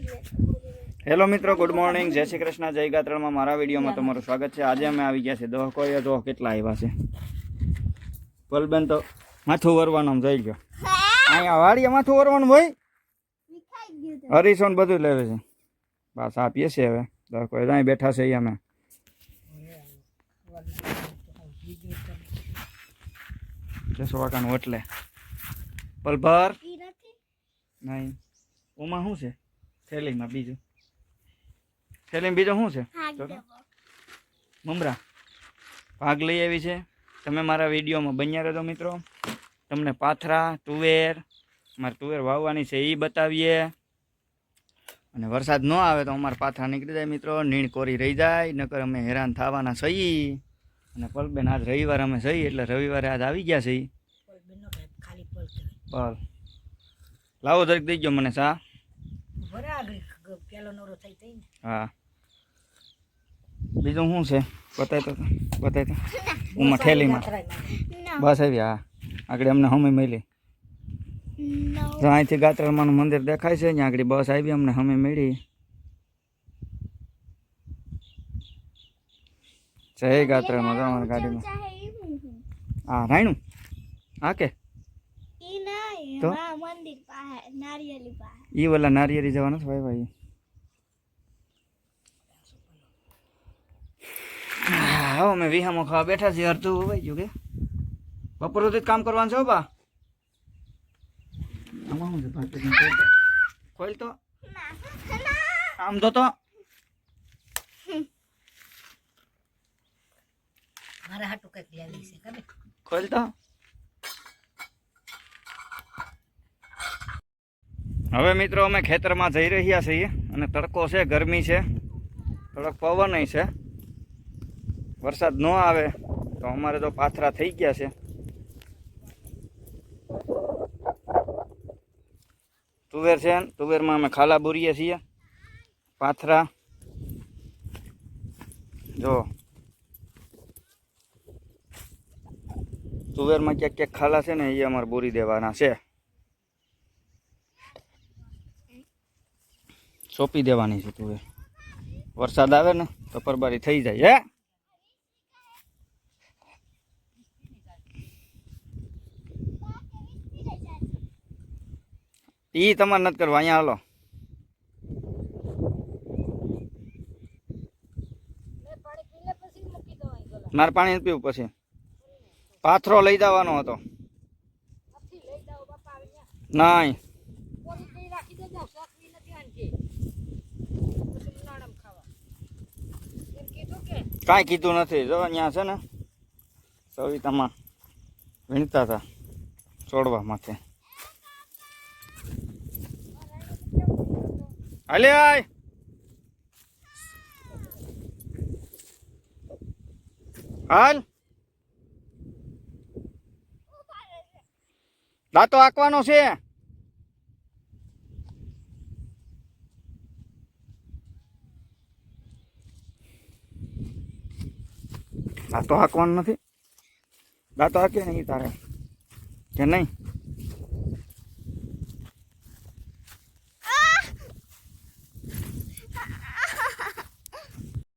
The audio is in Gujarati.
હેલો મિત્રો, ગુડ મોર્નિંગ, જય શ્રી કૃષ્ણ, જય ગાત્રણમાં મારા વિડીયોમાં તમારું સ્વાગત છે। આજે અમે આવી ગયા છે દોહકોએ। જો કેટલા આવ્યા છે। પલબેન તો માથું વરવાનું જઈ ગયો। અહીંયા વાડીએ માથું વરવાનું હોય, હરીસોન બધું લેવે છે। બસ આપીએ છીએ હવે દોહકોએ અહીં બેઠા છે। અમે જસો વાકાનું એટલે પલભર નહીં ઓમાં શું છે થેલીમાં? બીજું થેલીમાં બીજું શું છે? મમરા ભાગ લઈ આવી છે। તમે મારા વિડીયોમાં બન્યા રહેજો મિત્રો। તમને પાથરા તુવેર, મારે તુવેર વાવવાની છે એ બતાવીએ। અને વરસાદ ન આવે તો અમારા પાથરા નીકળી જાય મિત્રો, નીણ કોરી રહી જાય, નકર અમે હેરાન થવાના છીએ। અને પલબેન આજ રવિવાર અમે જઈએ એટલે રવિવારે આજ આવી ગયા છીએ। પલ લાવો જરીક દઈ ગયો મને ચા। હા બીજું શું છે બતાય તો ઉમાં થેલીમાં બસ આવી। હા આગળ અમને હમી મળી, જો અહીંથી ગાત્રમાનું મંદિર દેખાય છે, ત્યાં આગળ બસ આવી અમને હમી મળી। જય ગાત્રમાં જવાનું ગાડીમાં। હા રાયણું હા કે તો ઈ વાલા નારિયેરી જવાનું છે ભાઈ। હા અમે વિહામાં ખાવા બેઠા છીએ। અડધું ભાઈ ગયું કે બપોર સુધી કામ કરવાનું છે બા। આમાં શું છે? ખોલ તો આમ તો મારા હાટુ કઈક લેવી છે કને ખોલ તો। હવે મિત્રો અમે ખેતરમાં જઈ રહ્યા છીએ અને તડકો છે, ગરમી છે, થોડોક પવન છે। વરસાદ ન આવે તો અમારે તો પાથરા થઈ ગયા છે। તુવેર છે, તુવેરમાં અમે ખાલા બોરીએ છીએ। પાથરા જો તુવેરમાં ક્યાંક ક્યાંક ખાલા છે ને એ અમારે બોરી દેવાના છે, સોંપી દેવાની છે તુવેર। વરસાદ આવે ને તો પરબારી થઈ જાય। ઈ તમારે નથી કરવા, અહીંયા હાલો। મારે પાણી પીવું પછી પાથરો લઈ જવાનો હતો। નહીં કાંઈ કીધું નથી। જો અહીંયા છે ને સવિતામાં વીણતા હતા છોડવા માથે। હાલે આય હાલ દાંતો આંકવાનો છે। દાંતો હાંકવાનું નથી, દાંતો હાંકે નહીં તારે કે નહીં?